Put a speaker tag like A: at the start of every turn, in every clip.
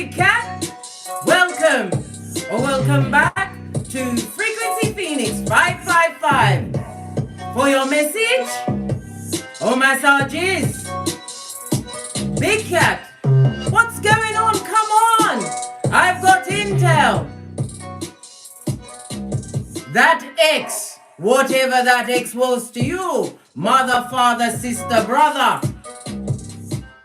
A: Big Cat. Welcome or welcome back to Frequency Phoenix 555 for your message or massages. Big Cat, what's going on? Come on. I've got intel. That ex, whatever that ex was to you, mother, father, sister, brother,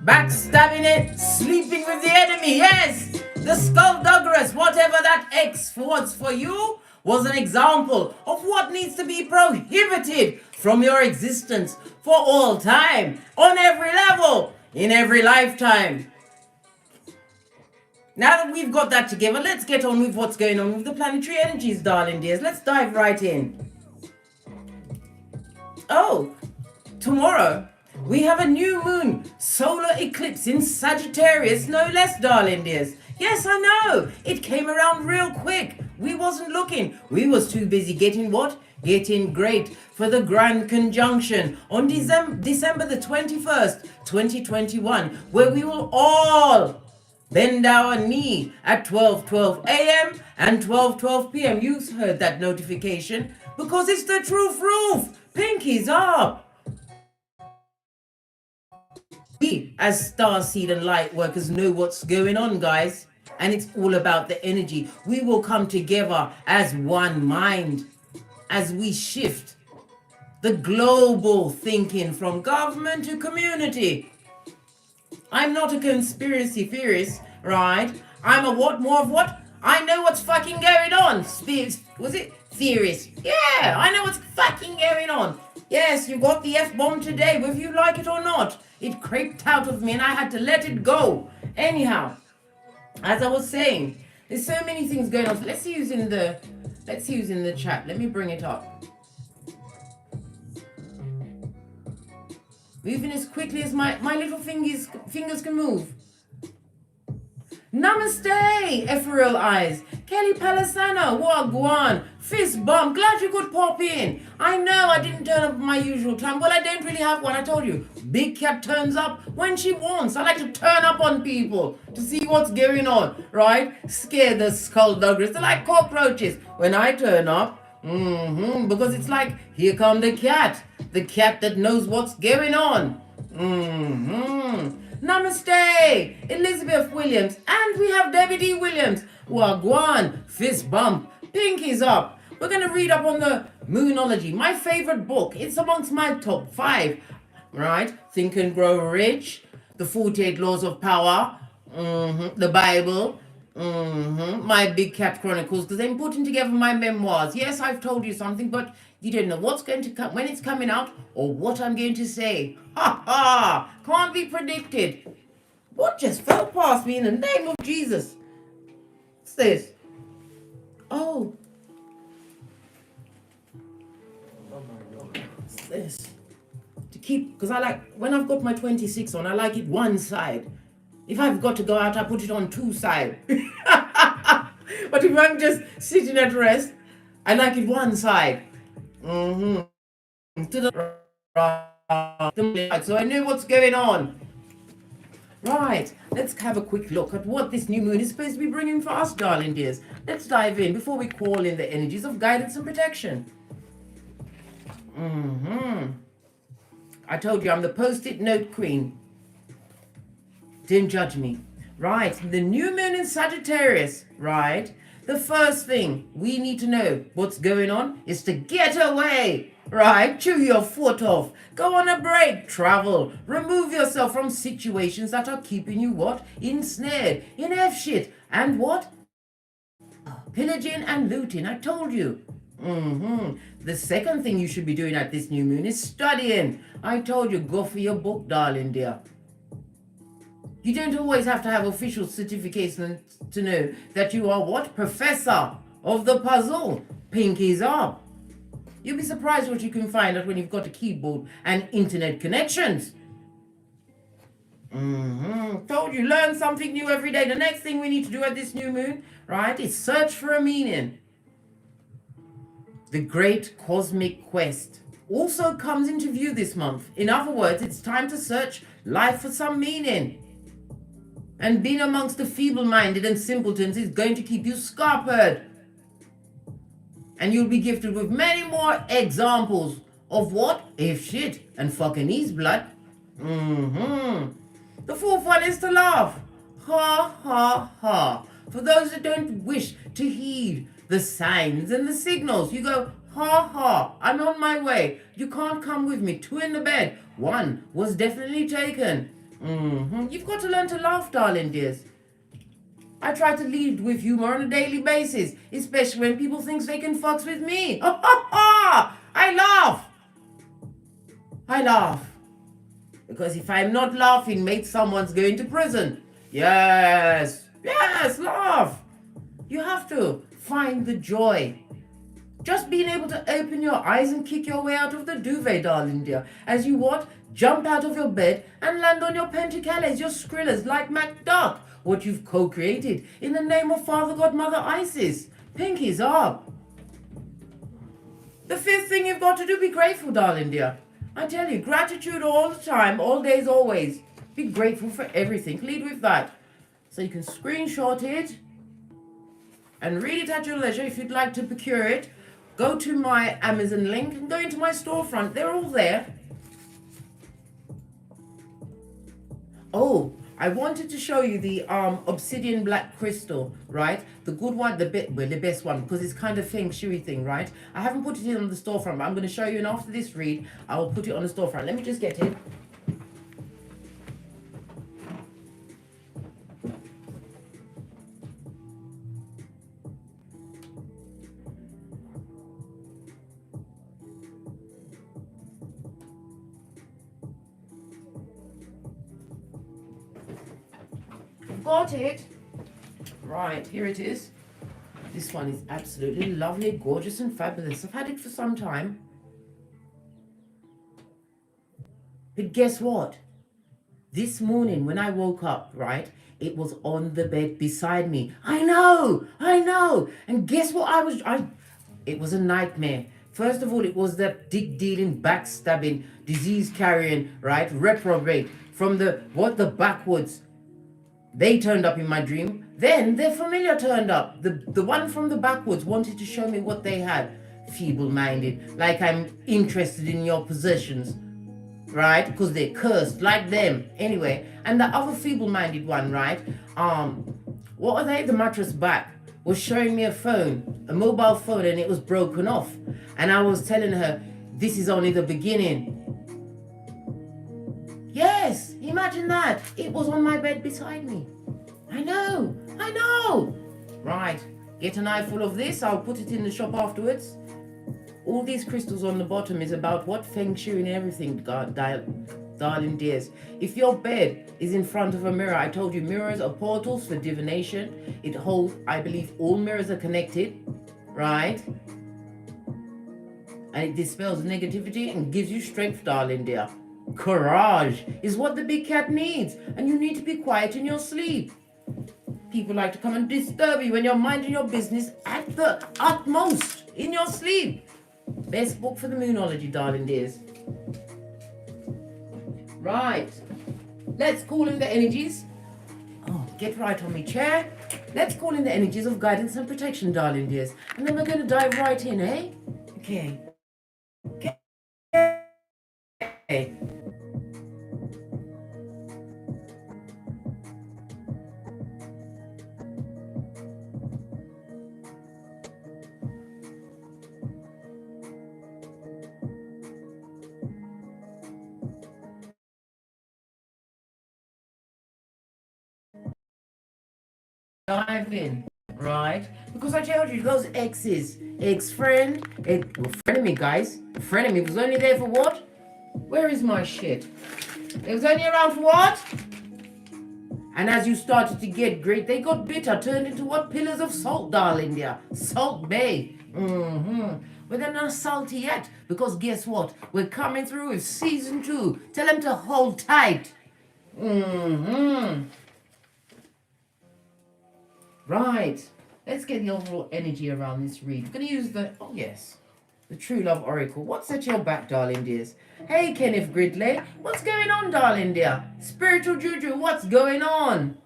A: backstabbing it, sleeping with the enemy, yes, the skullduggeress, whatever that ex was for you, was an example of what needs to be prohibited from your existence for all time, on every level, in every lifetime. Now that we've got that together, let's get on with what's going on with the planetary energies, darling dears. Let's dive right in. Oh, tomorrow we have a new moon solar eclipse in Sagittarius, no less, darling dears. Yes, I know, it came around real quick. We wasn't looking. We was too busy getting what? Getting great for the grand conjunction on December the 21st, 2021, where we will all bend our knee at 12:12 a.m. and 12:12 p.m. You heard that notification because it's the truth roof. Pinkies up. We as starseed and light workers know what's going on, guys, and it's all about the energy. We will come together as one mind as we shift the global thinking from government to community. I'm not a conspiracy theorist, right? I'm a what? More of what? I know what's fucking going on. Was it theorist? Yeah, I know what's fucking going on. Yes, you got the F-bomb today, whether you like it or not. It crept out of me and I had to let it go. Anyhow, as I was saying, there's so many things going on. So let's see who's in the chat. Let me bring it up. Moving as quickly as my little fingers can move. Namaste, Ethereal Eyes. Kelly Palisano, Wagwan, Fist Bump. Glad you could pop in. I know I didn't turn up my usual time. Well, I don't really have one. I told you, Big Cat turns up when she wants. I like to turn up on people to see what's going on, right? Scare the skullduggeress. They're like cockroaches when I turn up. Because it's like, here come the cat that knows what's going on. Namaste, Elizabeth Williams, and we have Debbie D. Williams. Wagwan, fist bump, pinkies up. We're going to read up on the Moonology, my favorite book. It's amongst my top 5, right? Think and Grow Rich, the 48 Laws of Power, the Bible, my Big Cat Chronicles, because I'm putting together my memoirs. Yes, I've told you something, but you don't know what's going to come, when it's coming out, or what I'm going to say. Ha ha! Can't be predicted. What just fell past me in the name of Jesus? What's this? Oh. What's this? To keep, because I like, when I've got my 26 on, I like it one side. If I've got to go out, I put it on 2 sides. But if I'm just sitting at rest, I like it one side. To the right, so I know what's going on. Right, let's have a quick look at what this new moon is supposed to be bringing for us, darling dears. Let's dive in before we call in the energies of guidance and protection. I told you I'm the post-it note queen. Didn't judge me. Right, the new moon in Sagittarius, right? The first thing we need to know what's going on is to get away, right? Chew your foot off. Go on a break, travel. Remove yourself from situations that are keeping you what? Ensnared, in F shit. And what? Pillaging and looting, I told you. The second thing you should be doing at this new moon is studying. I told you, go for your book, darling dear. You don't always have to have official certification to know that you are what? Professor of the puzzle. Pinkies up. You'll be surprised what you can find out when you've got a keyboard and internet connections. Told you, learn something new every day. The next thing we need to do at this new moon, right, is search for a meaning. The great cosmic quest also comes into view this month. In other words, it's time to search life for some meaning. And being amongst the feeble-minded and simpletons is going to keep you scuppered. And you'll be gifted with many more examples of what? If shit and fucking his blood. The fourth one is to laugh. Ha ha ha. For those that don't wish to heed the signs and the signals, you go, ha ha, I'm on my way. You can't come with me. 2 in the bed. 1 was definitely taken. You've got to learn to laugh, darling dears. I try to lead with humor on a daily basis, especially when people think they can fucks with me. Ha ha ha! I laugh. I laugh. Because if I'm not laughing, mate, someone's going to prison. Yes, yes, laugh. You have to find the joy. Just being able to open your eyes and kick your way out of the duvet, darling dear. As you what? Jump out of your bed and land on your pentacles, your skrillers, like MacDuck. What you've co-created in the name of Father God, Mother Isis. Pinkies up. The 5th thing you've got to do, be grateful, darling dear. I tell you, gratitude all the time, all days, always. Be grateful for everything. Lead with that. So you can screenshot it and read it at your leisure. If you'd like to procure it, go to my Amazon link and go into my storefront. They're all there. Oh, I wanted to show you the obsidian black crystal, right? The good one, the best one, because it's kind of feng shui thing, right? I haven't put it in on the storefront, but I'm going to show you, and after this read, I will put it on the storefront. Let me just get it. Got it. Right, here it is. This one is absolutely lovely, gorgeous and fabulous. I've had it for some time. But guess what? This morning when I woke up, right, it was on the bed beside me. I know. And guess what it was a nightmare. First of all, it was that dick-dealing, backstabbing, disease-carrying, right, reprobate from the backwards. They turned up in my dream. Then their familiar turned up. The one from the backwoods wanted to show me what they had. Feeble-minded, like I'm interested in your possessions, right? Because they're cursed, like them. Anyway, and the other feeble-minded one, right? What are they? The mattress back was showing me a phone, a mobile phone, and it was broken off. And I was telling her, this is only the beginning. Yes, imagine that. It was on my bed beside me. I know. Right, get an eye full of this. I'll put it in the shop afterwards. All these crystals on the bottom is about what feng shui and everything, darling dears. If your bed is in front of a mirror, I told you mirrors are portals for divination. It holds, I believe, all mirrors are connected, right? And it dispels negativity and gives you strength, darling dear. Courage is what the big cat needs, and you need to be quiet in your sleep. People like to come and disturb you when you're minding your business at the utmost in your sleep. Best book for the Moonology, darling dears. Right, let's call in the energies. Oh, get right on me chair. Let's call in the energies of guidance and protection, darling dears, and then we're going to dive right in, eh? Okay. Dive in, right? Because I told you those exes, ex-friend, frenemy, guys. Frenemy was only there for what? Where is my shit? It was only around for what? And as you started to get great, they got bitter, turned into what? Pillars of salt, darling dear. Salt Bay. But they're not salty yet, because guess what? We're coming through with season 2. Tell them to hold tight. Right, let's get the overall energy around this read. I'm going to use the True Love Oracle. What's at your back, darling dears? Hey, Kenneth Gridley, what's going on, darling dear? Spiritual Juju, what's going on?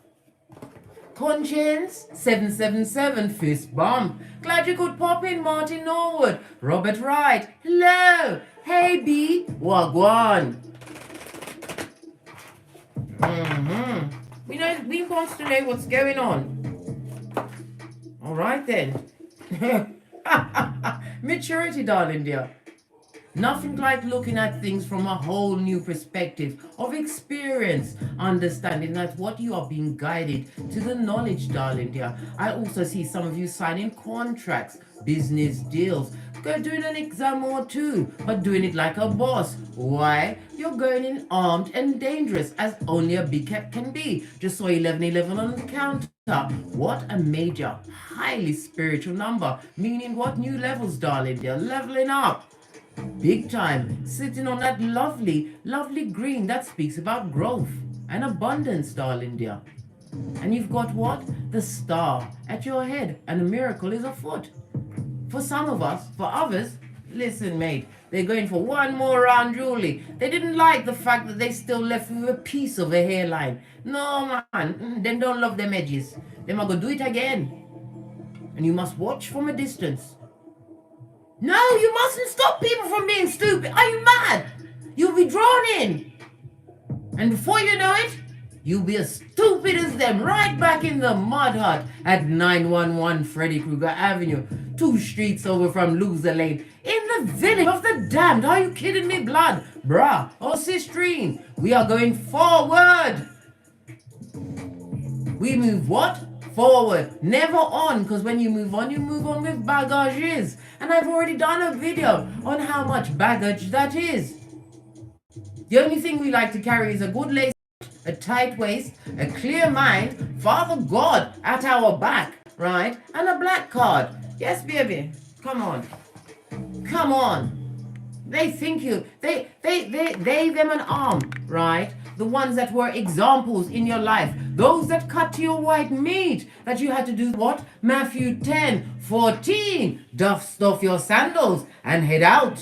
A: Conscience 777 fist bump. Glad you could pop in, Martin Norwood. Robert Wright, hello. Hey B, wagwan. We want to know what's going on. All right then. Maturity, darling dear. Nothing like looking at things from a whole new perspective of experience, understanding that what you are being guided to the knowledge, darling dear. I also see some of you signing contracts, business deals, doing an exam or two, but doing it like a boss. Why? You're going in armed and dangerous as only a big cat can be. Just saw 1111 on the counter. What a major, highly spiritual number. Meaning what? New levels, darling dear. Leveling up. Big time, sitting on that lovely, lovely green that speaks about growth and abundance, darling dear. And you've got what? The star at your head, and a miracle is afoot. For some of us, for others, listen, mate, they're going for one more round, Julie. They didn't like the fact that they still left with a piece of a hairline. No, man, them don't love them edges. Them are going to do it again. And you must watch from a distance. No, you mustn't stop people from being stupid. Are you mad? You'll be drawn in. And before you know it, you'll be as stupid as them, right back in the mud hut at 911 Freddy Krueger Avenue, 2 streets over from Loser Lane, in the village of the damned. Are you kidding me, blood? Bruh, or sistrine, we are going forward. We move what? Forward, never on, because when you move on with baggages. And I've already done a video on how much baggage that is. The only thing we like to carry is a good lace, a tight waist, a clear mind, Father God at our back, right? And a black card. Yes, baby. Come on. Come on. They think you, they them an arm, right? The ones that were examples in your life. Those that cut to your white meat. That you had to do what? Matthew 10:14. Dust off your sandals and head out.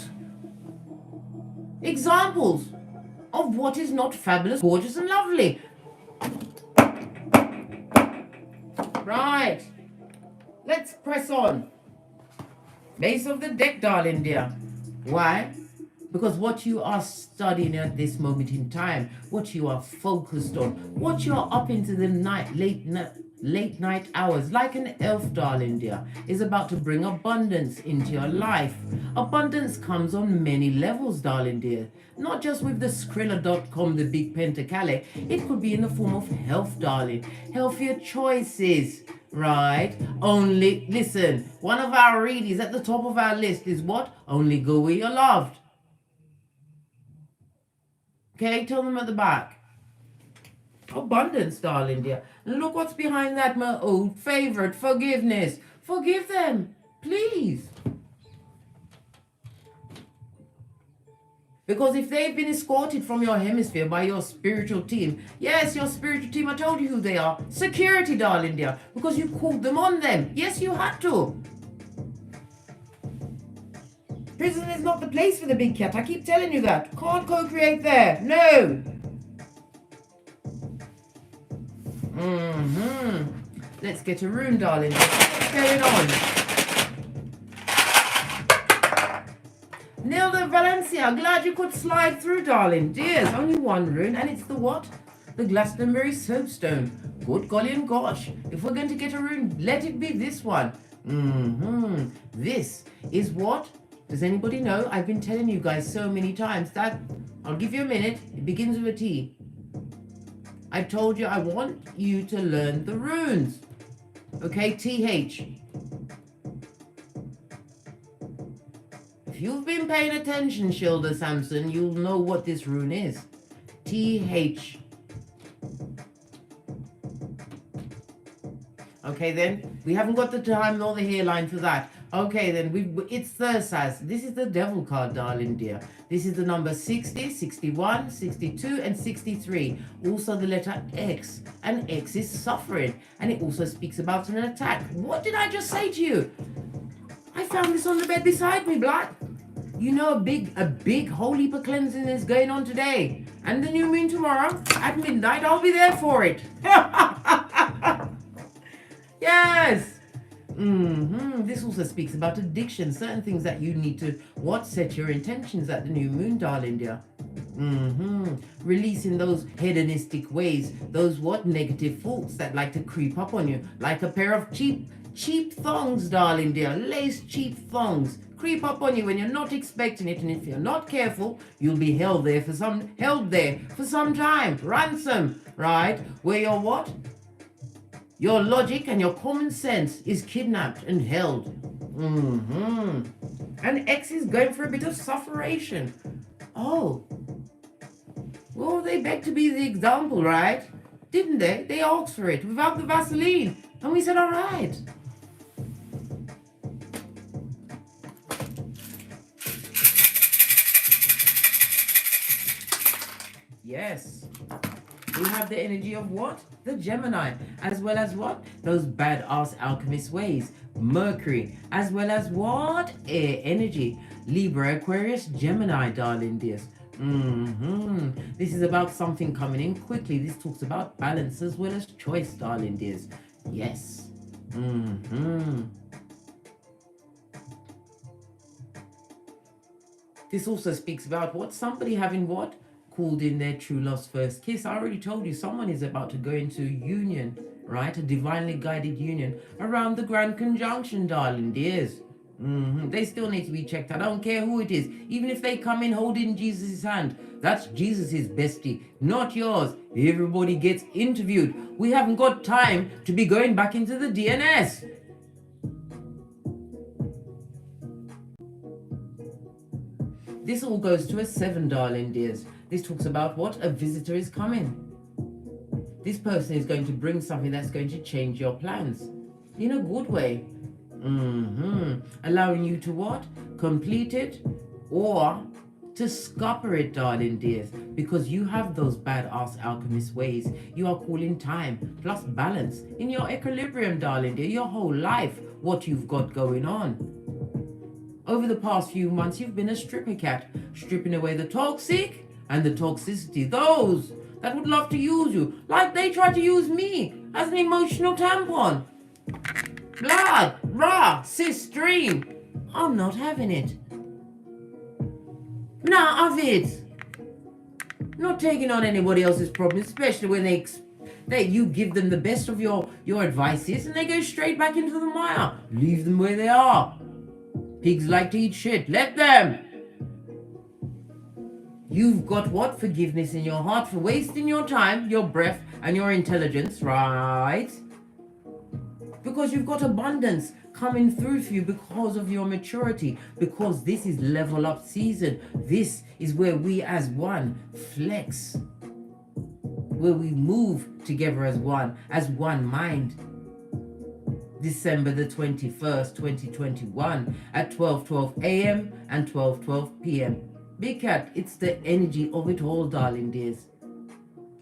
A: Examples of what is not fabulous, gorgeous, and lovely. Right. Let's press on. Base of the deck, darling dear. Why? Because what you are studying at this moment in time, what you are focused on, what you are up into the late night hours, like an elf, darling dear, is about to bring abundance into your life. Abundance comes on many levels, darling dear. Not just with the Skrilla.com, the big pentacale. It could be in the form of health, darling. Healthier choices. Right? Only, listen, one of our readies at the top of our list is what? Only go where you're loved. Okay, tell them at the back. Abundance, darling dear. And look what's behind that, my old favorite, forgiveness. Forgive them, please. Because if they've been escorted from your hemisphere by your spiritual team, yes, your spiritual team, I told you who they are. Security, darling dear, because you called them on them. Yes, you had to. Prison is not the place for the big cat. I keep telling you that. Can't co-create there. No. Let's get a rune, darling. What's going on? Nilda Valencia, glad you could slide through, darling. Dears, only one rune, and it's the what? The Glastonbury Soapstone. Good golly and gosh. If we're going to get a rune, let it be this one. This is what? Does anybody know? I've been telling you guys so many times that, I'll give you a minute, it begins with a T. I told you I want you to learn the runes. Okay, TH. If you've been paying attention, Shilda Sampson, you'll know what this rune is. TH. Okay then, we haven't got the time nor the hairline for that. Okay then, it's Thursas. This is the devil card, darling dear. This is the number 60, 61, 62, and 63. Also the letter X. And X is suffering. And it also speaks about an attack. What did I just say to you? I found this on the bed beside me, blood. You know a big whole heap of cleansing is going on today. And the new moon tomorrow at midnight. I'll be there for it. Yes. This also speaks about addiction, certain things that you need to set your intentions at the new moon, darling dear. Releasing those hedonistic ways, those negative thoughts that like to creep up on you, like a pair of cheap thongs, darling dear, lace cheap thongs creep up on you when you're not expecting it, and if you're not careful, you'll be held there for some time, ransom, right? Where your logic and your common sense is kidnapped and held. And X is going for a bit of sufferation. Oh, well, they begged to be the example, right? Didn't they? They asked for it without the Vaseline. And we said, all right. Yes. We have the energy of the Gemini, as well as those badass alchemist ways, Mercury, as well as air energy, Libra, Aquarius, Gemini, darling dears. This is about something coming in quickly. This talks about balance as well as choice, darling dears. Yes. This also speaks about somebody having called in their true love's first kiss. I already told you someone is about to go into union, right? A divinely guided union around the grand conjunction, darling dears. They still need to be checked. I don't care who it is. Even if they come in holding Jesus' hand, that's Jesus' bestie, not yours. Everybody gets interviewed. We haven't got time to be going back into the DNS. This all goes to a 7, darling dears. This talks about a visitor is coming. This person is going to bring something that's going to change your plans in a good way. Allowing you to complete it or to scupper it, darling dears, because you have those badass alchemist ways. You are calling time plus balance in your equilibrium, darling dear, your whole life, what you've got going on. Over the past few months, you've been a stripper cat, stripping away the toxic and the toxicity, those that would love to use you, like they tried to use me as an emotional tampon. Blood, raw, cis stream. I'm not having it. None of it. Not taking on anybody else's problems, especially when you give them the best of your advices and they go straight back into the mire. Leave them where they are. Pigs like to eat shit. Let them. You've got forgiveness in your heart for wasting your time, your breath, and your intelligence, right? Because you've got abundance coming through for you because of your maturity, because this is level up season. This is where we as one flex, where we move together as one mind. December the 21st, 2021 at 12:12 a.m. and 12:12 p.m. Big Cat, it's the energy of it all, darling dears.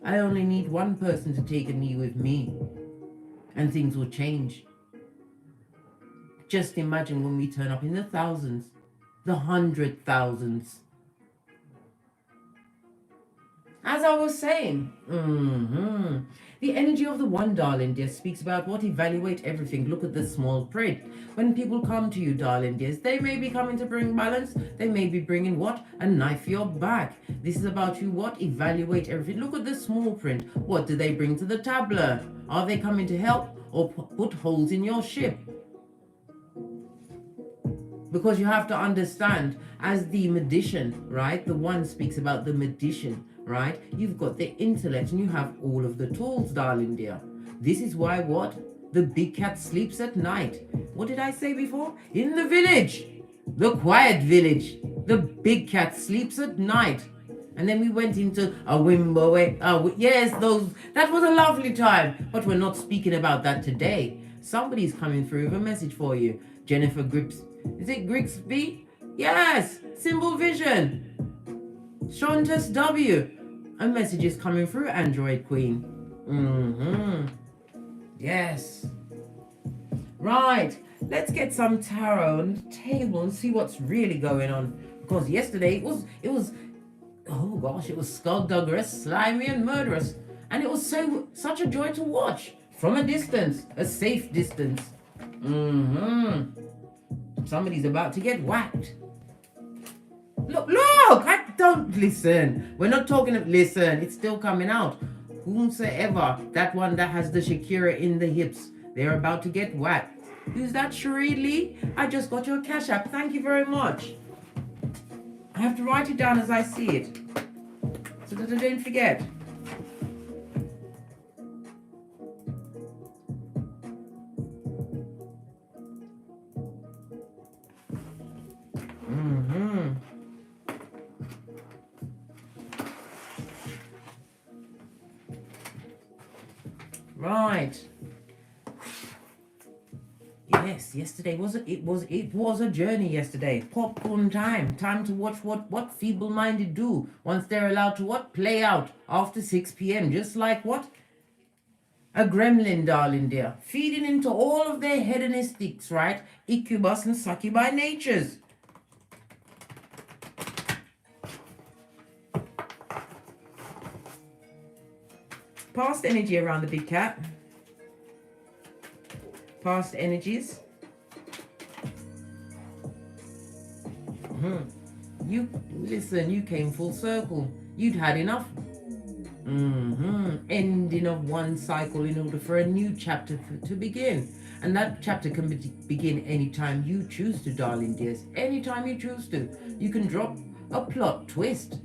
A: I only need one person to take a knee with me and things will change. Just imagine when we turn up in the thousands, the 100,000s. As I was saying, the energy of the one, darling dear, speaks about evaluate everything. Look at the small print. When people come to you, darling dears, they may be coming to bring balance. They may be bringing a knife for your back. This is about you evaluate everything. Look at the small print. What do they bring to the tableau? Are they coming to help or put holes in your ship? Because you have to understand, as the magician, right? The one speaks about the magician, right? You've got the intellect and you have all of the tools, darling dear. This is why the big cat sleeps at night. What did I say before? In the village, the quiet village, the big cat sleeps at night. And then we went into a Wimbo. Yes, that was a lovely time, but we're not speaking about that today. Somebody's coming through with a message for you. Jennifer Grips. Is it Grigsby? Yes, Symbol Vision. Shantas W. A message is coming through, Android Queen. Yes. Right, let's get some tarot on the table and see what's really going on. Because yesterday it was oh gosh, it was skullduggerous, slimy and murderous. And it was such a joy to watch. from a distance, a safe distance. Somebody's about to get whacked. Look, I don't listen. We're not talking of listen. It's still coming out. Whomsoever, that one that has the Shakira in the hips, they're about to get whacked. Who's that, Cherie Lee? I just got your cash app. Thank you very much. I have to write it down as I see it, so that I don't forget. Right. Yes, yesterday it was a journey yesterday. Popcorn time to watch what feeble-minded do once they're allowed to play out after 6 p.m. just like a gremlin, darling dear, feeding into all of their hedonistics, right? Incubus and succubi natures. Past energy around the big cat. Past energies. You listen, you came full circle. You'd had enough. Ending of one cycle in order for a new chapter to begin. And that chapter can begin anytime you choose to, darling dears. Anytime you choose to. You can drop a plot twist.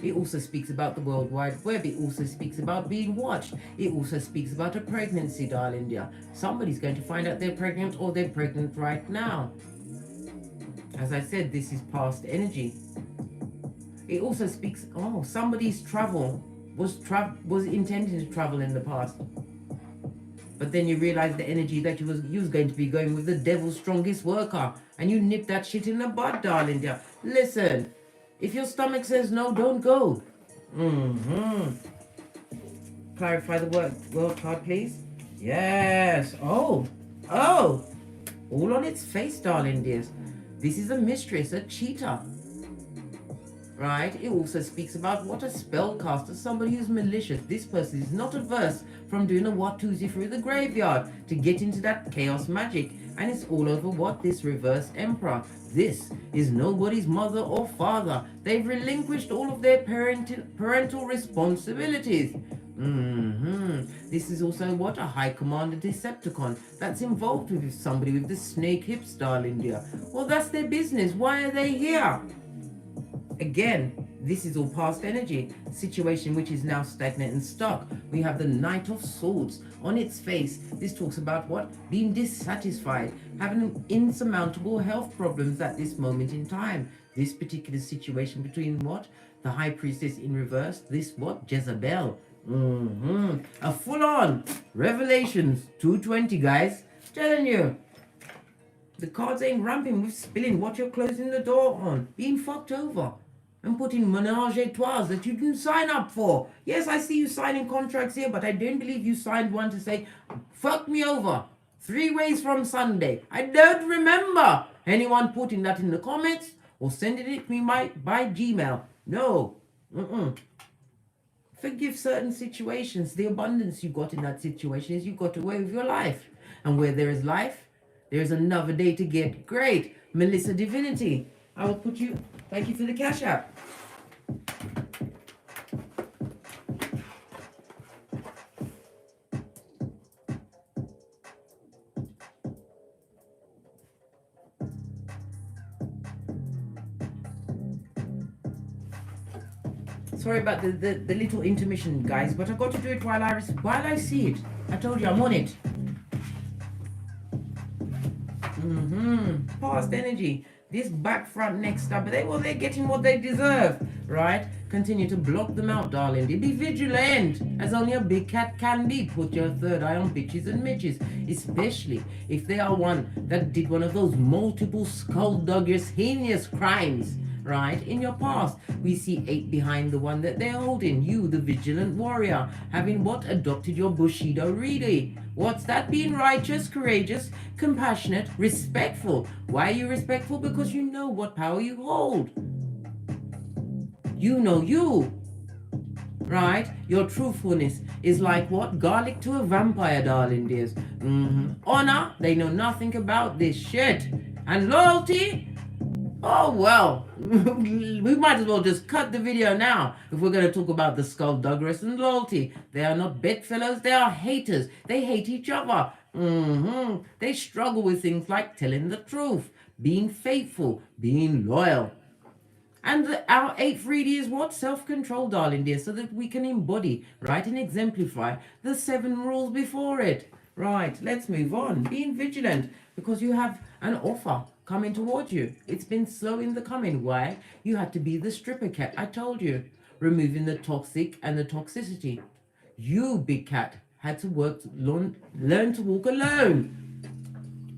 A: It also speaks about the World Wide Web. It also speaks about being watched. It also speaks about a pregnancy, darling dear. Somebody's going to find out they're pregnant, or they're pregnant right now. As I said, this is past energy. It also speaks, somebody's travel was intended to travel in the past. But then you realize the energy that you was going to be going with the devil's strongest worker, and you nip that shit in the bud, darling dear. Listen. If your stomach says no, don't go. Clarify the word card, please. Yes. Oh. All on its face, darling dears. This is a mistress, a cheater. Right? It also speaks about what a spellcaster, somebody who's malicious. This person is not averse from doing a Watusi through the graveyard to get into that chaos magic. And it's all over this reverse emperor. This is nobody's mother or father. They've relinquished all of their parental responsibilities. This is also a high commander Decepticon that's involved with somebody with the snake hips, darling dear. Well, that's their business. Why are they here? Again, this is all past energy, situation which is now stagnant and stuck. We have the Knight of Swords on its face. This talks about being dissatisfied, having insurmountable health problems at this moment in time. This particular situation between the High Priestess in reverse, this Jezebel. A full-on Revelations 220, guys. Telling you. The cards ain't ramping with spilling what you're closing the door on, being fucked over. And putting menage a trois that you didn't sign up for. Yes, I see you signing contracts here, but I don't believe you signed one to say, fuck me over 3 ways from Sunday. I don't remember anyone putting that in the comments or sending it to me by Gmail. No. Forgive certain situations. The abundance you got in that situation is you got away with your life. And where there is life, there is another day to get great. Melissa Divinity. I will put you. Thank you for the cash app. Sorry about the little intermission, guys, but I got to do it while I see it. I told you I'm on it. Past energy. This back, front, neck stab, they're getting what they deserve, right? Continue to block them out, darling. Be vigilant, as only a big cat can be. Put your third eye on bitches and midges, especially if they are one that did one of those multiple skullduggish, heinous crimes, right? In your past, we see 8 behind the one that they're holding. You, the vigilant warrior, having adopted your Bushido really. What's that? Being righteous, courageous, compassionate, respectful. Why are you respectful? Because you know what power you hold. You know you. right? Your truthfulness is like what? Garlic to a vampire, darling dears. Honor, they know nothing about this shit. And loyalty, oh well, we might as well just cut the video now if we're going to talk about the skullduggerous and loyalty. They are not bedfellows, they are haters. They hate each other. They struggle with things like telling the truth, being faithful, being loyal. And our eighth reading is what? Self-control, darling dear, so that we can embody, right, and exemplify the 7 rules before it. Right, let's move on. Being vigilant, because you have an offer coming towards you. It's been slow in the coming. Why? You had to be the stripper cat. I told you. Removing the toxic and the toxicity. You, big cat, had to learn to walk alone.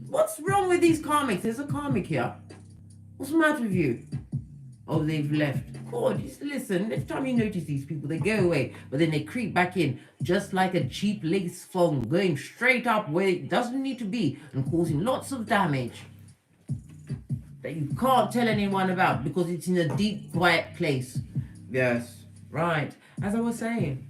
A: What's wrong with these karmics? There's a karmic here. What's the matter with you? Oh, they've left. God, just listen. Next time you notice these people, they go away, but then they creep back in, just like a cheap lace thong, going straight up where it doesn't need to be and causing lots of damage that you can't tell anyone about because it's in a deep, quiet place. Yes, right. As I was saying,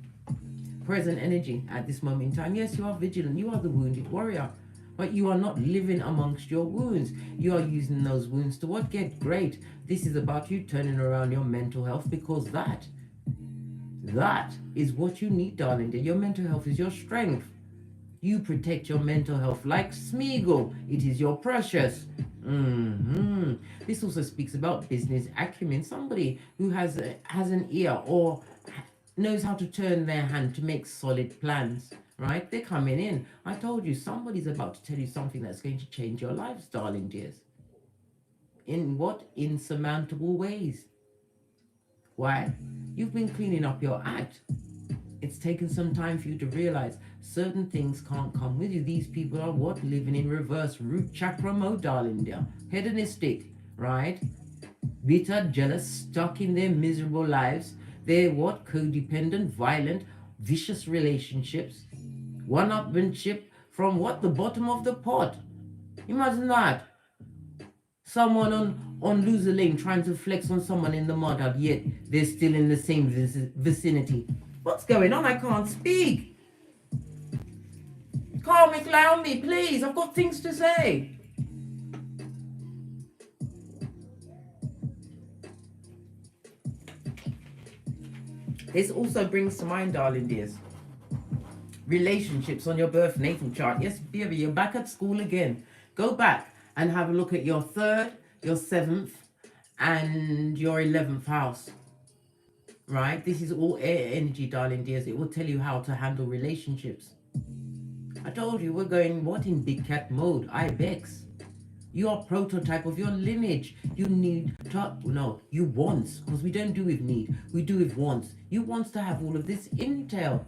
A: present energy at this moment in time. Yes, you are vigilant. You are the wounded warrior. But you are not living amongst your wounds. You are using those wounds to what? Get great. This is about you turning around your mental health, because that is what you need, darling dear. Your mental health is your strength. You protect your mental health like Smeagol. It is your precious. This also speaks about business acumen. Somebody who has an ear or knows how to turn their hand to make solid plans. Right? They're coming in. I told you, somebody's about to tell you something that's going to change your lives, darling dears. In what? Insurmountable ways. Why? You've been cleaning up your act. It's taken some time for you to realize certain things can't come with you. These people are what? Living in reverse root chakra mode, darling dear. Hedonistic, right? Bitter, jealous, stuck in their miserable lives. They're what? Codependent, violent, vicious relationships. One-upmanship from what? The bottom of the pot. Imagine that. Someone on loser lane trying to flex on someone in the mud, yet they're still in the same vicinity. What's going on? I can't speak. Karmic, allow me, please. I've got things to say. This also brings to mind, darling dears, relationships on your birth natal chart. Yes, baby, you're back at school again. Go back and have a look at your 3rd, your 7th, and your 11th house. Right? This is all air energy, darling dears. It will tell you how to handle relationships. I told you we're going what? In big cat mode. Ibex. You are prototype of your lineage. You need to, no, you wants, because we don't do with need. We do with wants. You wants to have all of this intel.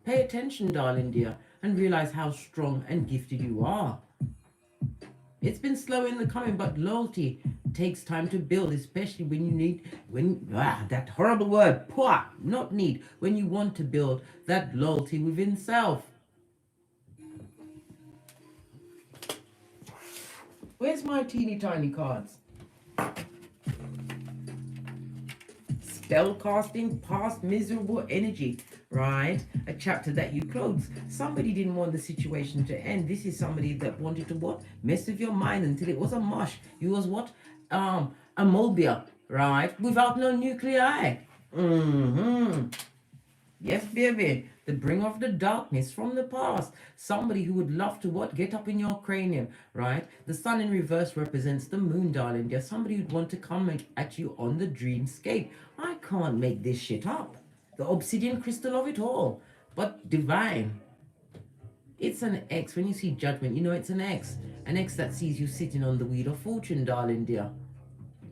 A: Pay attention, darling dear, and realize how strong and gifted you are. It's been slow in the coming, but loyalty takes time to build, especially when you need, that horrible word, not need, when you want to build that loyalty within self. Where's my teeny tiny cards? Spell casting past miserable energy, right? A chapter that you close. Somebody didn't want the situation to end. This is somebody that wanted to what? Mess with your mind until it was a mush. You was what? A mobile, right? Without no nuclei. Yes, baby. The bringer of the darkness from the past. Somebody who would love to what? Get up in your cranium, right? The sun in reverse represents the moon, darling. There's somebody who'd want to come at you on the dreamscape. I can't make this shit up. The obsidian crystal of it all. But divine. It's an X. When you see judgment, you know it's an X. An X that sees you sitting on the wheel of fortune, darling dear.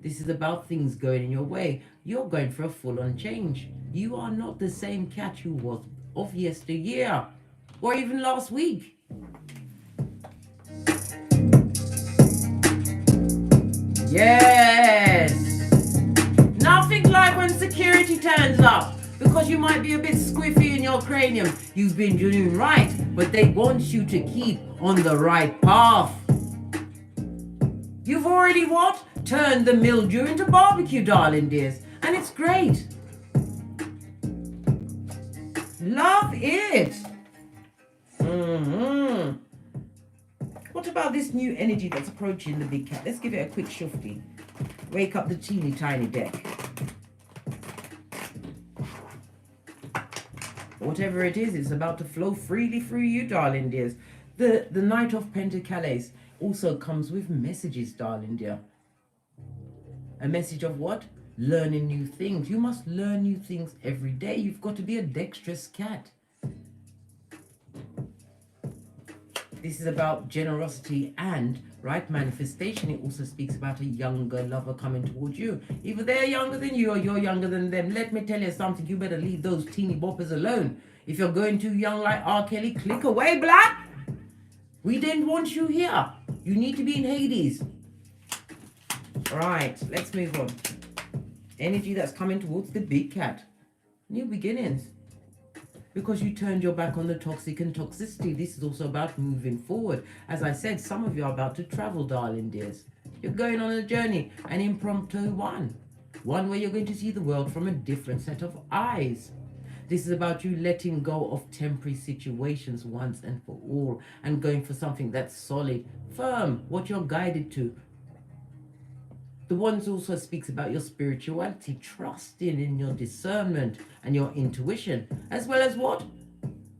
A: This is about things going in your way. You're going for a full-on change. You are not the same cat you was of yesteryear, or even last week. Yes! Nothing like when security turns up, because you might be a bit squiffy in your cranium. You've been doing right, but they want you to keep on the right path. You've already what? Turned the mildew into barbecue, darling dears. And it's great. it. What about this new energy that's approaching the big cat? Let's give it a quick shufty. Wake up the teeny tiny deck. Whatever it is, it's about to flow freely through you, darling dears. The Knight of Pentacles also comes with messages, darling dear. A message of what? Learning new things. You must learn new things every day. You've got to be a dexterous cat. This is about generosity and right manifestation. It also speaks about a younger lover coming towards you. Either they're younger than you or you're younger than them. Let me tell you something. You better leave those teeny boppers alone. If you're going too young like R. Kelly, click away, black. We didn't want you here. You need to be in Hades. Right, let's move on. Energy that's coming towards the big cat. New beginnings. Because you turned your back on the toxic and toxicity. This is also about moving forward. As I said, some of you are about to travel, darling dears. You're going on a journey, an impromptu one. One where you're going to see the world from a different set of eyes. This is about you letting go of temporary situations once and for all and going for something that's solid, firm, what you're guided to. The ones also speaks about your spirituality, trusting in your discernment and your intuition, as well as what?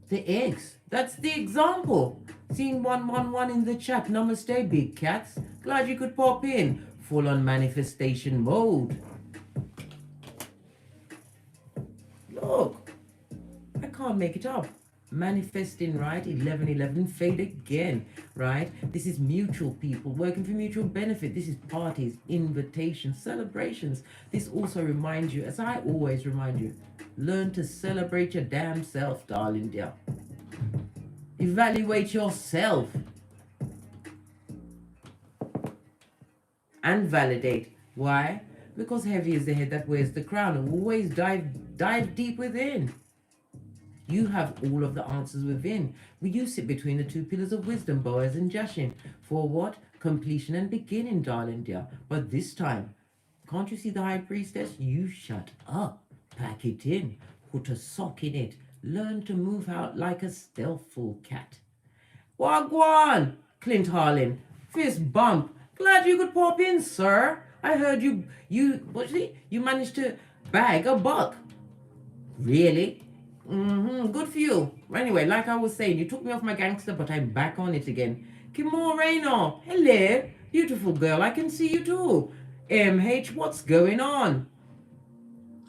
A: The eggs. That's the example. Seen 111 in the chat. Namaste, big cats. Glad you could pop in. Full on manifestation mode. Look, I can't make it up. Manifesting, right? 1111 fade again, right? This is mutual people working for mutual benefit. This is parties, invitations, celebrations. This also reminds you, as I always remind you, learn to celebrate your damn self, darling dear. Evaluate yourself and validate. Why? Because heavy is the head that wears the crown, and always dive deep within. You have all of the answers within. You sit between the two pillars of wisdom, Boaz and Jashin. For what? Completion and beginning, darling dear. But this time, can't you see the high priestess? You shut up. Pack it in. Put a sock in it. Learn to move out like a stealthful cat. Wagwan! Clint Harlan. Fist bump. Glad you could pop in, sir. I heard you managed to bag a buck. Really? Good for you. Anyway, like I was saying, you took me off my gangster, but I'm back on it again. Kimmo Reno, hello. Beautiful girl, I can see you too. MH, what's going on?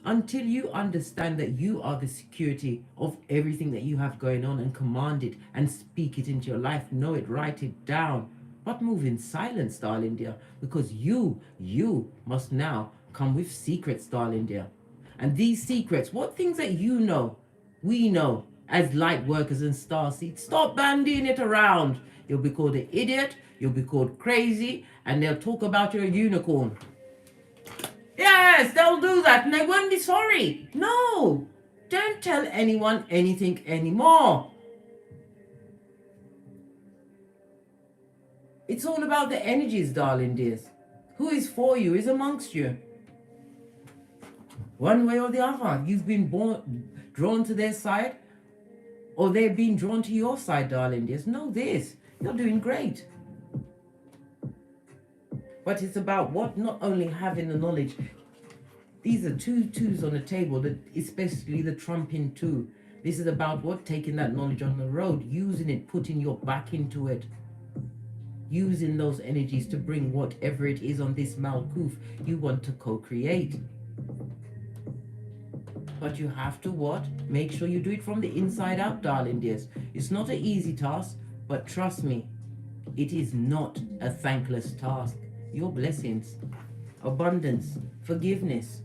A: Until you understand that you are the security of everything that you have going on and command it and speak it into your life, know it, write it down. But move in silence, darling dear, because you must now come with secrets, darling dear. And these secrets, what things that you know, we know as light workers and starseeds, stop bandying it around. You'll be called an idiot, you'll be called crazy, and they'll talk about your unicorn. Yes, they'll do that, and they won't be sorry. No, don't tell anyone anything anymore. It's all about the energies, darling dears. Who is for you is amongst you. One way or the other, you've been drawn to their side, or they've been drawn to your side, darling dears. Know this, you're doing great. But it's about what? Not only having the knowledge. These are two twos on the table, especially the trumping two. This is about what? Taking that knowledge on the road, using it, putting your back into it. Using those energies to bring whatever it is on this Malkuth you want to co-create. But you have to what? Make sure you do it from the inside out, darling dears. It's not an easy task, but trust me, it is not a thankless task. Your blessings, abundance, forgiveness,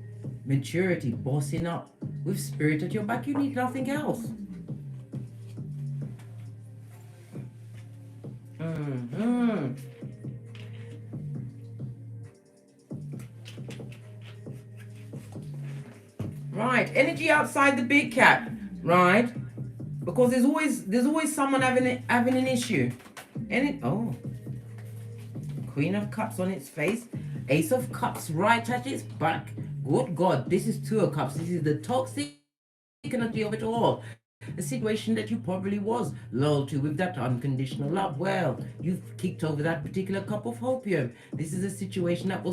A: maturity, bossing up, with spirit at your back, you need nothing else. Right, energy outside the big cat, right? Because there's always someone having an issue. Queen of Cups on its face, Ace of Cups right at its back. Good God, this is Two of Cups. This is the toxic energy of it all. A situation that you probably was loyal to with that unconditional love. Well, you've kicked over that particular cup of opium. This is a situation that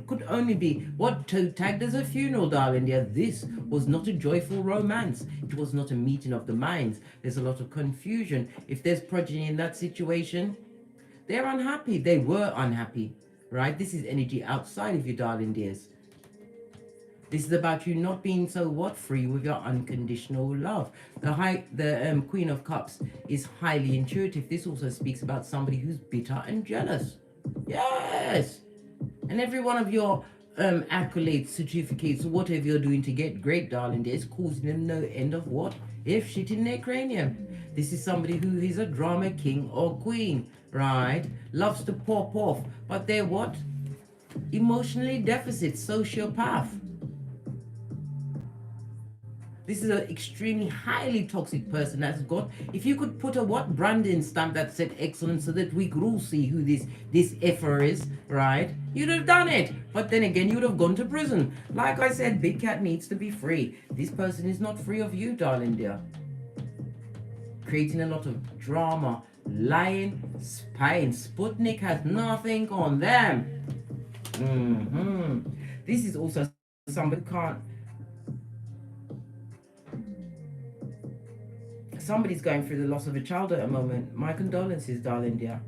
A: could only be what toe tagged as a funeral, darling dear. This was not a joyful romance. It was not a meeting of the minds. There's a lot of confusion. If there's progeny in that situation, they're unhappy. They were unhappy, right? This is energy outside of you, darling dears. This is about you not being so free with your unconditional love. The Queen of Cups is highly intuitive. This also speaks about somebody who's bitter and jealous. Yes. And every one of your accolades, certificates, or whatever you're doing to get great, darling dear, is causing them no end of what? If shit in their cranium. This is somebody who is a drama king or queen, right? Loves to pop off, but they're what? Emotionally deficit, sociopath. This is an extremely highly toxic person that's got, if you could put a branding stamp that said excellent so that we could all see who this effer is, right? You'd have done it. But then again, you'd have gone to prison. Like I said, Big Cat needs to be free. This person is not free of you, darling dear. Creating a lot of drama, lying, spying. Sputnik has nothing on them. This is also somebody who can't. Somebody's going through the loss of a child at a moment. My condolences, darling dear.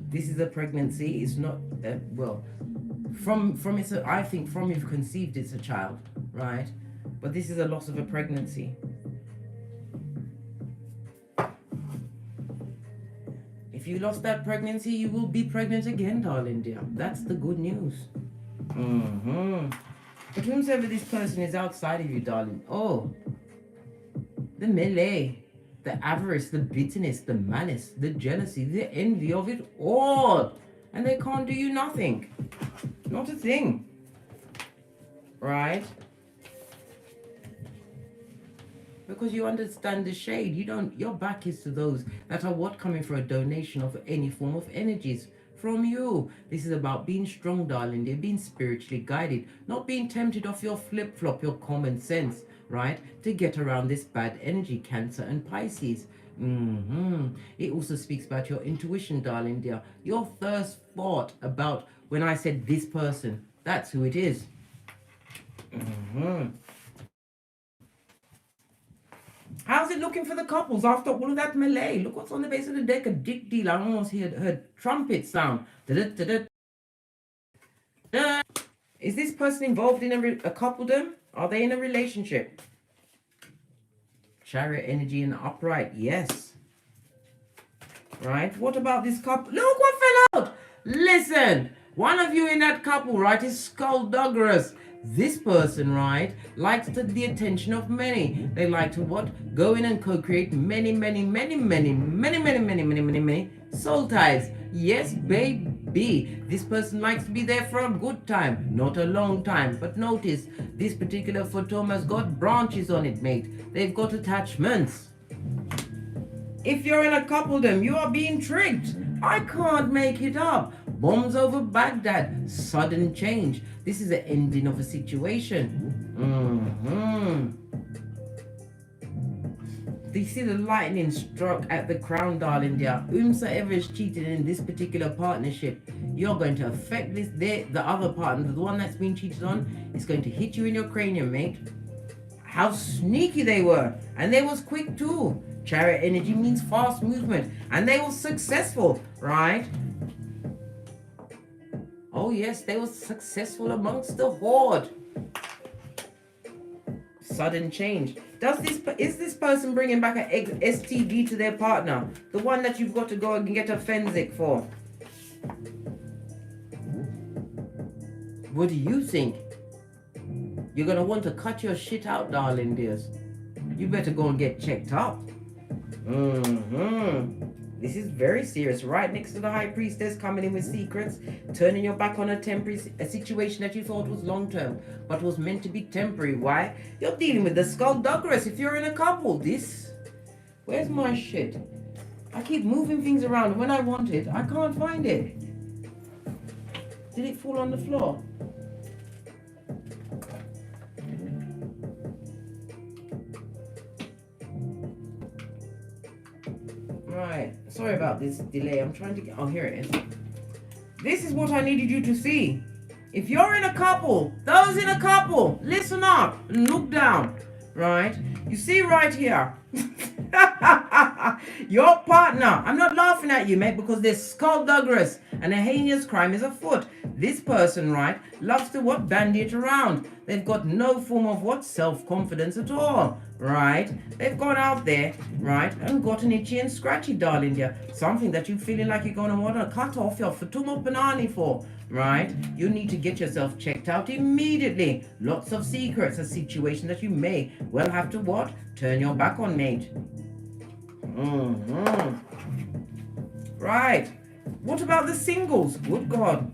A: This is a pregnancy. It's not I think from you've conceived, it's a child, right? But this is a loss of a pregnancy. If you lost that pregnancy, you will be pregnant again, darling dear. That's the good news. But whomsoever this person is outside of you, darling, the melee, the avarice, the bitterness, the malice, the jealousy, the envy of it all. And they can't do you nothing. Not a thing. Right? Because you understand the shade. Your back is to those that are coming for a donation of any form of energies from you. This is about being strong, darling. They're being spiritually guided, not being tempted off your flip-flop, your common sense, right? To get around this bad energy, Cancer and Pisces. It also speaks about your intuition, darling dear. Your first thought about when I said this person, that's who it is. How's it looking for the couples after all of that melee? Look what's on the base of the deck, a dick deal. I almost heard trumpet sound. Is this person involved in a coupledom? Are they in a relationship? Chariot energy in the upright, yes. Right, what about this couple? Look what fell out! Listen, one of you in that couple, right, is skullduggerous. This person, right, likes the attention of many. They like to go in and co-create many soul ties. Yes, baby. This person likes to be there for a good time, not a long time. But notice, this particular photom has got branches on it, mate. They've got attachments. If you're in a coupledom, you are being tricked. I can't make it up. Bombs over Baghdad. Sudden change. This is the ending of a situation. Do you see the lightning struck at the crown, darling dear? Whomsoever is cheating in this particular partnership, you're going to affect the other partner, the one that's been cheated on, is going to hit you in your cranium, mate. How sneaky they were. And they was quick too. Chariot energy means fast movement. And they were successful, right? Oh yes, they were successful amongst the horde. Sudden change. Is this person bringing back an STD to their partner? The one that you've got to go and get a Fenzik for? What do you think? You're going to want to cut your shit out, darling dears. You better go and get checked up. This is very serious. Right next to the High Priestess coming in with secrets, turning your back on a situation that you thought was long-term, but was meant to be temporary. Why? You're dealing with the skullduggerous if you're in a couple. Where's my shit? I keep moving things around, and when I want it, I can't find it. Did it fall on the floor? Right. Sorry about this delay. I'm trying to get... Oh, here it is. This is what I needed you to see. If you're in a couple, those in a couple, listen up and look down. Right? You see right here. Your partner. I'm not laughing at you, mate, because there's skullduggerous and a heinous crime is afoot. This person, right, loves to what? Bandy it around. They've got no form of what? Self-confidence at all. Right? They've gone out there, right, and got an itchy and scratchy, darling dear. Something that you're feeling like you're going to want to cut off your fatumo banani for. Right? You need to get yourself checked out immediately. Lots of secrets, a situation that you may well have to what? Turn your back on, mate. Right. What about the singles? Good God.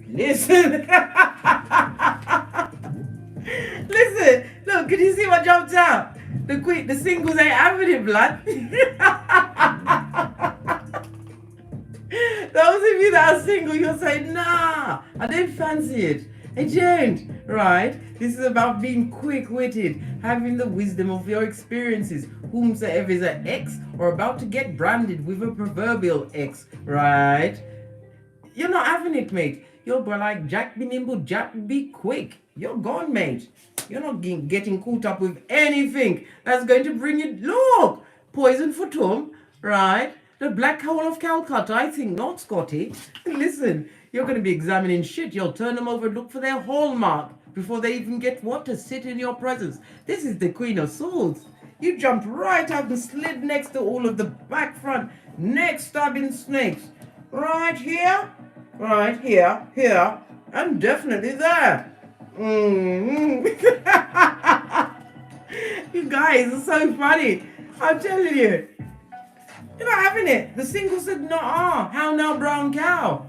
A: Listen. Listen. Look, can you see what jumped out? The singles ain't having it, blood. Those of you that are single, you'll say, nah, I didn't fancy it. I don't, right? This is about being quick-witted, having the wisdom of your experiences. Whomsoever is an ex or about to get branded with a proverbial ex, right? You're not having it, mate. You're like, Jack be nimble, Jack be quick. You're gone, mate. You're not getting caught up with anything that's going to bring you, look, poison for Tom, right? The Black Hole of Calcutta, I think not, Scotty. Listen, you're going to be examining shit. You'll turn them over and look for their hallmark before they even get what? To sit in your presence. This is the Queen of Swords. You jumped right out and slid next to all of the back front neck stabbing snakes. Right here, here, and definitely there. You guys are so funny. I'm telling you. You're not having it. The single said, nah, how now, brown cow?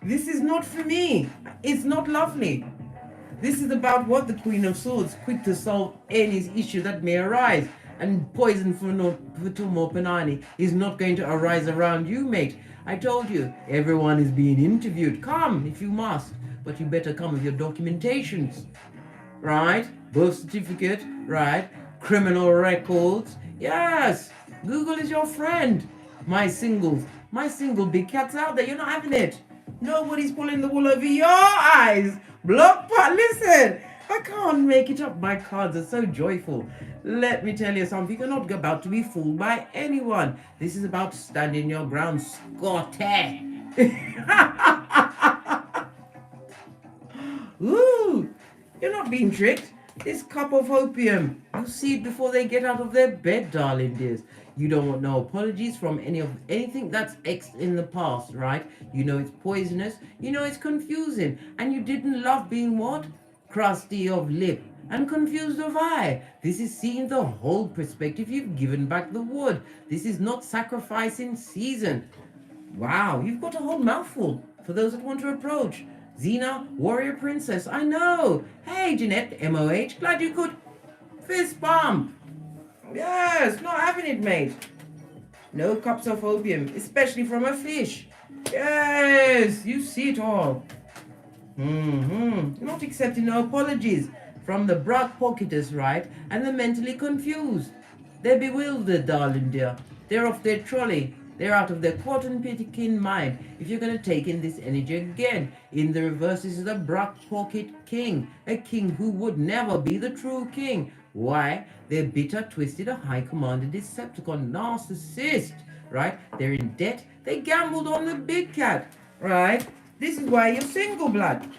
A: This is not for me. It's not lovely. This is about what? The Queen of Swords, quick to solve any issue that may arise. And poison for Tumo Panani is not going to arise around you, mate. I told you, everyone is being interviewed. Come if you must, but you better come with your documentations. Right? Birth certificate, right? Criminal records. Yes. Google is your friend. My single big cats out there. You're not having it. Nobody's pulling the wool over your eyes. Block pot. Listen, I can't make it up. My cards are so joyful. Let me tell you something. You're not about to be fooled by anyone. This is about standing your ground, Scotty. Ooh, you're not being tricked. This cup of opium, you see it before they get out of their bed, darling dears. You don't want no apologies from anything that's X'd in the past, right? You know it's poisonous, you know it's confusing, and you didn't love being what? Crusty of lip and confused of eye. This is seeing the whole perspective. You've given back the wood. This is not sacrificing season. Wow, you've got a whole mouthful for those that want to approach. Xena, warrior princess, I know. Hey, Jeanette, MOH, glad you could. Fist bump. Yes, not having it, mate. No cups of opium, especially from a fish. Yes, you see it all. Not accepting no apologies from the broad pocketers, right? And the mentally confused. They're bewildered, darling dear. They're off their trolley. They're out of their cotton picking mind. If you're going to take in this energy again, in the reverse, this is a broad pocket king. A king who would never be the true king. Why? They're bitter, twisted, a high-commanded Decepticon narcissist, right? They're in debt. They gambled on the big cat, right? This is why you're single, blood.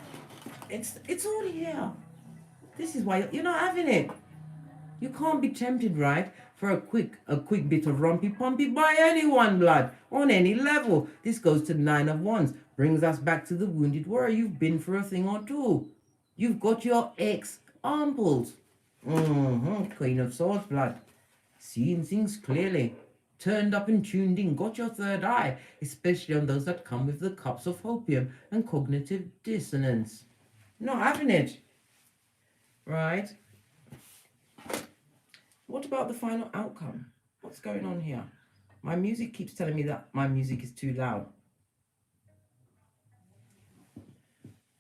A: It's all here. This is why you're not having it. You can't be tempted, right? For a quick bit of rumpy-pumpy by anyone, blood, on any level. This goes to 9 of Wands, brings us back to the wounded warrior. You've been for a thing or two. You've got your examples. Queen of Swords, blood. Seeing things clearly. Turned up and tuned in, got your third eye, especially on those that come with the cups of opium and cognitive dissonance. Not having it. Right? What about the final outcome? What's going on here? My music keeps telling me that my music is too loud.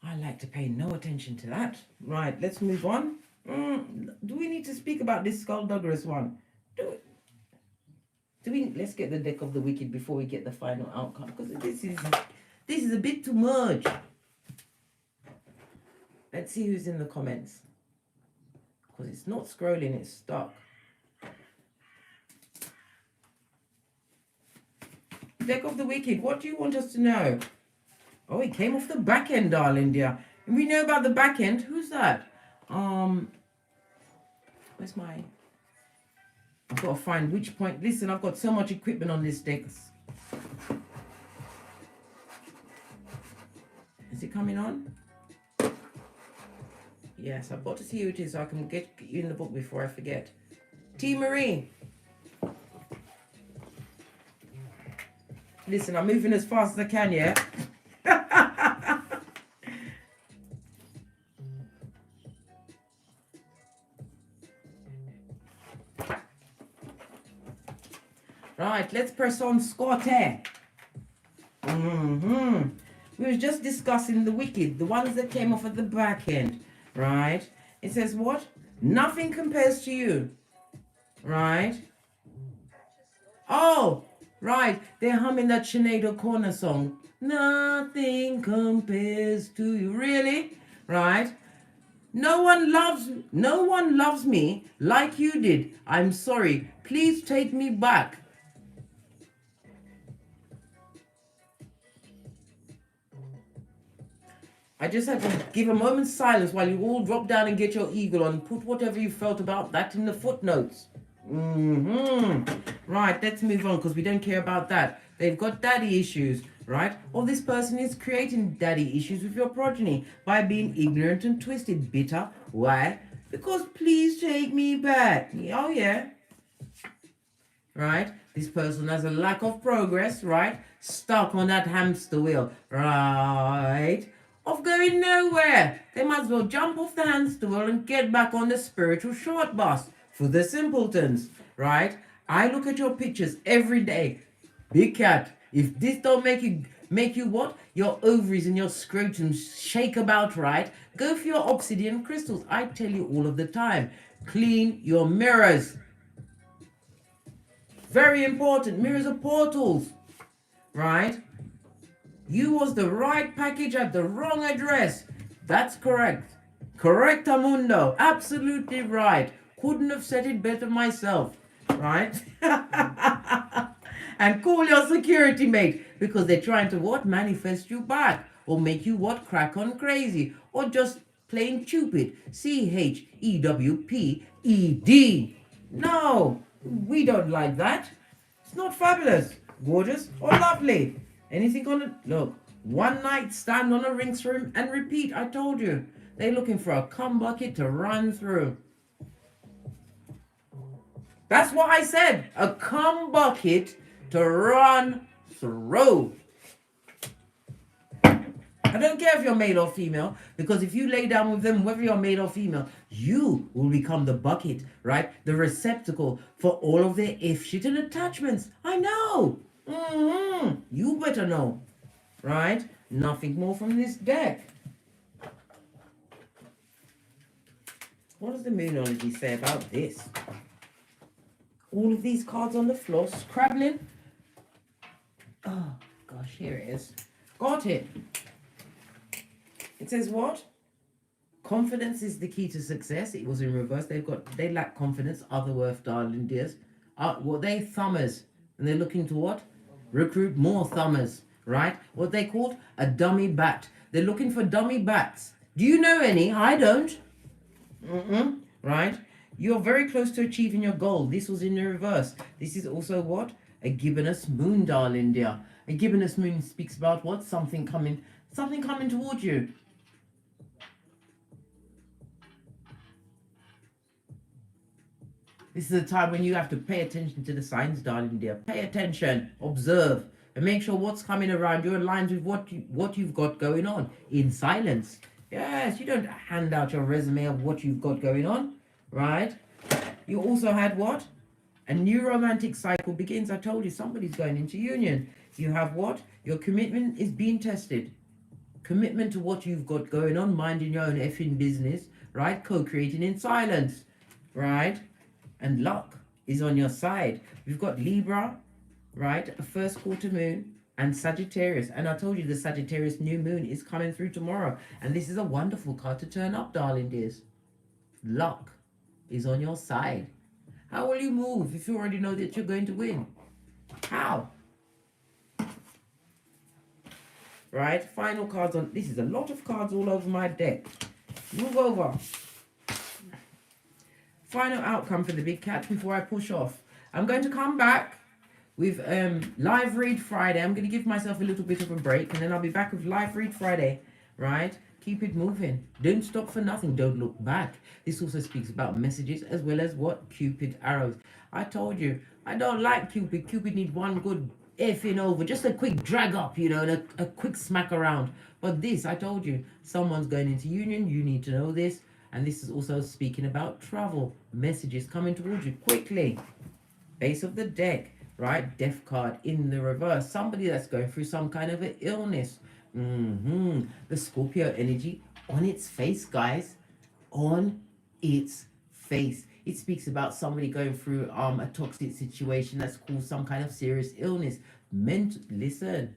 A: I like to pay no attention to that. Right, let's move on. Do we need to speak about this skullduggerous one? Let's get the deck of the wicked before we get the final outcome, because this is a bit too much. Let's see who's in the comments, because it's not scrolling, it's stuck. Deck of the wicked, what do you want us to know? Oh, it came off the back end, darling dear. And we know about the back end. Who's that? Where's my... I've got to find which point. Listen, I've got so much equipment on this deck. Is it coming on? Yes, I've got to see who it is so I can get you in the book before I forget. T. Marie. Listen, I'm moving as fast as I can, yeah? Right, let's press on Scotty. We were just discussing the wicked, the ones that came off at the back end, right? It says what? Nothing compares to you, right? Oh, right, they're humming that Sinead O'Connor song. Nothing compares to you, really? Right? No one loves me like you did. I'm sorry. Please take me back. I just had to give a moment's silence while you all drop down and get your eagle on. Put whatever you felt about that in the footnotes. Right, let's move on because we don't care about that. They've got daddy issues, right? Or this person is creating daddy issues with your progeny by being ignorant and twisted. Bitter. Why? Because please take me back. Oh, yeah. Right? This person has a lack of progress, right? Stuck on that hamster wheel, right? Of going nowhere. They might as well jump off the hamster wheel and get back on the spiritual short bus. For the simpletons, right? I look at your pictures every day. Big cat, if this don't make you what? Your ovaries and your scrotum shake about, right? Go for your obsidian crystals. I tell you all of the time. Clean your mirrors. Very important. Mirrors are portals, right? You was the right package at the wrong address. That's correct. Correct, Amundo. Absolutely right. Couldn't have said it better myself, right? And call your security mate, because they're trying to what? Manifest you back, or make you what? Crack on crazy, or just plain stupid. CHEWPED. No, we don't like that. It's not fabulous, gorgeous, or lovely. Anything on it? Look, one night stand on a rinse room and repeat. I told you. They're looking for a cum bucket to run through. That's what I said. A cum bucket to run through. I don't care if you're male or female, because if you lay down with them, whether you're male or female, you will become the bucket, right? The receptacle for all of their if shit and attachments. I know. You better know, right? Nothing more from this deck. What does the Moonology say about this? All of these cards on the floor, scrabbling. Oh, gosh, here it is. Got it. It says what? Confidence is the key to success. It was in reverse. They lack confidence. Other worth, darling dears. Well, they thumbers. And they're looking to what? Recruit more thumbers, right? What they called? A dummy bat. They're looking for dummy bats. Do you know any? I don't. Right? You're very close to achieving your goal. This was in the reverse. This is also what? A gibbonous moon, darling dear. A gibbonous moon speaks about what? Something coming towards you. This is a time when you have to pay attention to the signs, darling dear. Pay attention, observe, and make sure what's coming around you aligns with what you've got going on in silence. Yes, you don't hand out your resume of what you've got going on, right? You also had what? A new romantic cycle begins. I told you, somebody's going into union. You have what? Your commitment is being tested. Commitment to what you've got going on, minding your own effing business, right? Co-creating in silence, right? And luck. is on your side. We've got Libra, right? A first quarter moon and Sagittarius. And I told you the Sagittarius new moon is coming through tomorrow. And this is a wonderful card to turn up, darling dears. Luck is on your side. How will you move if you already know that you're going to win? How? Right? Final cards on. This is a lot of cards all over my deck. Move over. Final outcome for the big cat before I push off. I'm going to come back with live read Friday. I'm going to give myself a little bit of a break, and then I'll be back with live read Friday, right? Keep it moving. Don't stop for nothing. Don't look back. This also speaks about messages as well as what? Cupid arrows. I told you, I don't like Cupid. Cupid needs one good effing over. Just a quick drag up, you know, and a quick smack around. But this, I told you, someone's going into union. You need to know this. And this is also speaking about travel. Messages coming towards you quickly. Base of the deck, right? Death card in the reverse. Somebody that's going through some kind of an illness. The Scorpio energy on its face, guys. On its face. It speaks about somebody going through a toxic situation that's caused some kind of serious illness. Listen,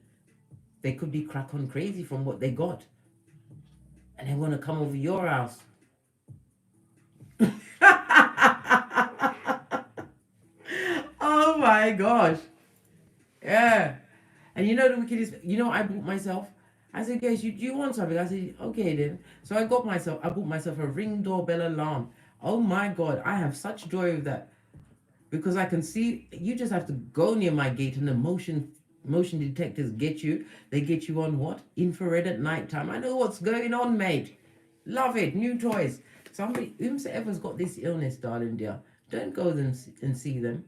A: they could be crack on crazy from what they got. And they want to come over your house. Oh my gosh. Yeah. And you know the wickedest, you know, I bought myself, I said, guys, do you want something? I said, okay then. So I bought myself a Ring doorbell alarm. Oh my God, I have such joy with that. Because I can see, you just have to go near my gate and the motion detectors get you. They get you on what? Infrared at nighttime. I know what's going on, mate. Love it. New toys. Somebody, whomsoever's got this illness, darling dear, don't go and see them.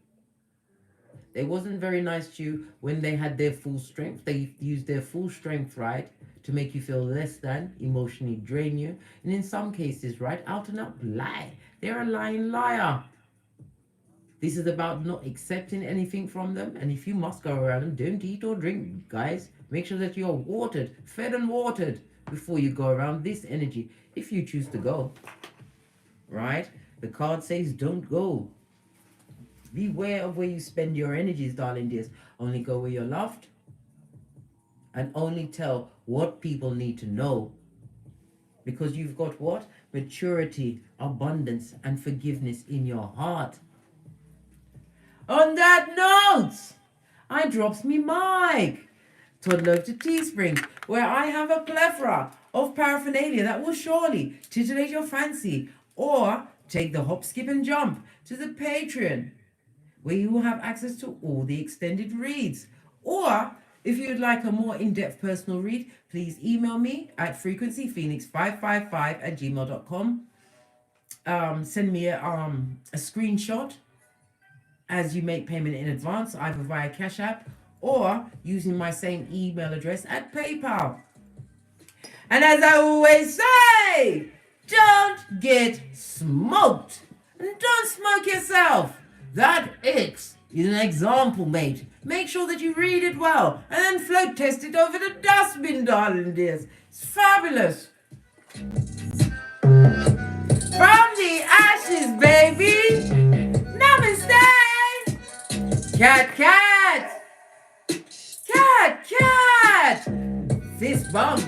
A: They wasn't very nice to you when they had their full strength. They used their full strength, right, to make you feel less than, emotionally drain you. And in some cases, right, out and out lie. They're a lying liar. This is about not accepting anything from them. And if you must go around them, don't eat or drink, guys. Make sure that you're watered, fed and watered before you go around this energy. If you choose to go, right? The card says don't go. Beware of where you spend your energies, darling dears. Only go where you're loved. And only tell what people need to know. Because you've got what? Maturity, abundance, and forgiveness in your heart. On that note, I drops me mic. Toddle over to Teespring, where I have a plethora of paraphernalia that will surely titillate your fancy. Or take the hop, skip, and jump to the Patreon, where you will have access to all the extended reads. Or if you'd like a more in-depth personal read, please email me at frequencyphoenix555@gmail.com. Send me a screenshot as you make payment in advance, either via CASHAPP or using my same email address at PayPal. And as I always say, don't get smoked. And don't smoke yourself. That X is an example, mate. Make sure that you read it well and then float test it over the dustbin, darling dears. It's fabulous. From the ashes, baby. Namaste. Cat, cat. Cat, cat. Fist bump.